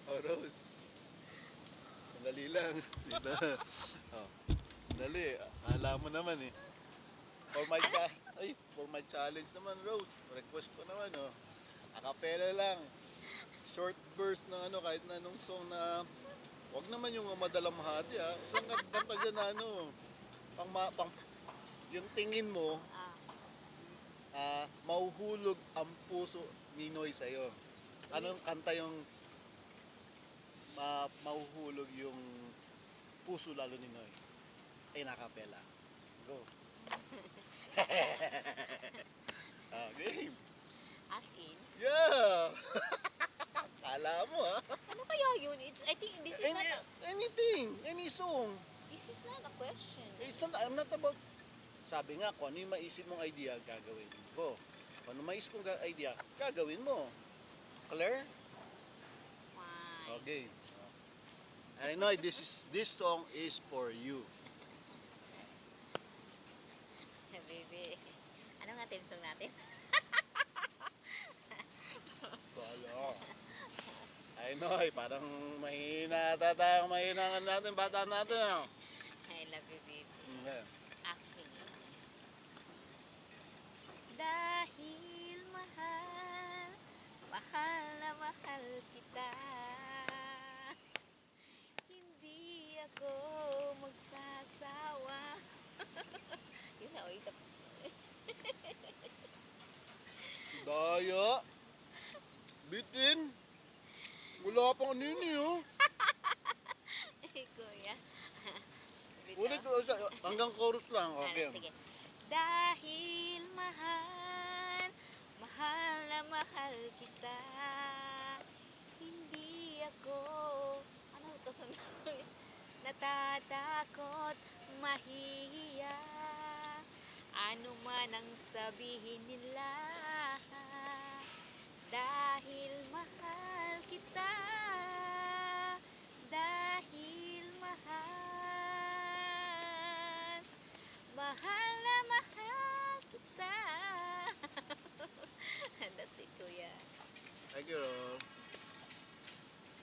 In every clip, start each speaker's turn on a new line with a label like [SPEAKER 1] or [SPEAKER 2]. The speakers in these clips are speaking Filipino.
[SPEAKER 1] Oh, Rose. Madali lang. Dito. Oh. Dali. Alam mo naman eh. For my challenge naman, Rose. Request ko naman, oh. Acapella lang. Short burst ng ano, kahit na anong song na wag naman yung madalamhati, ha. Isang kanta dyan na ano, yung tingin mo, mauhulog ang puso ni Noy sa'yo. Anong kanta yung mahuhulog yung puso lalo ni Noy? Ay, nakapela. Go. Game.
[SPEAKER 2] As in?
[SPEAKER 1] Yeah! Kala mo, ha?
[SPEAKER 2] Ano kaya yun? I think this is not a...
[SPEAKER 1] Anything, any song.
[SPEAKER 2] This is not a question.
[SPEAKER 1] I'm not about... Sabi nga, kung ano yung maisip mong idea, gagawin ko. Kung ano maisip mong idea, gagawin mo. Clear?
[SPEAKER 2] Fine.
[SPEAKER 1] Okay. I know this song is for you.
[SPEAKER 2] Baby. Ano nga team song natin?
[SPEAKER 1] Wala. I know, parang mahina tayong mahinangan natin, bata natin.
[SPEAKER 2] I love you, baby.
[SPEAKER 1] Okay.
[SPEAKER 2] Aking. Dahil mahal, mahal na mahal kita. Hindi ako magsasawa. Yun na, oy, tapos na.
[SPEAKER 1] Daya. Bitin. Wala pang nini, oh.
[SPEAKER 2] Kuya.
[SPEAKER 1] Ulit ko, hanggang chorus lang. Okay.
[SPEAKER 2] Sige. Dahil mahal, mahal na mahal kita. Hindi ako, ano ito sunod? Natatakot, mahihiya. Ano man ang sabihin nila. Dahil mahal kita. Dahil mahal. Mahal na mahal kita. That's it, kuya.
[SPEAKER 1] Thank you, Ro.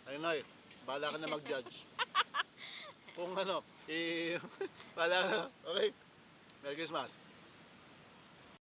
[SPEAKER 1] Ay, Noy, bahala ka na mag-judge. Kung ano, bahala ka na. Okay? Merry Christmas.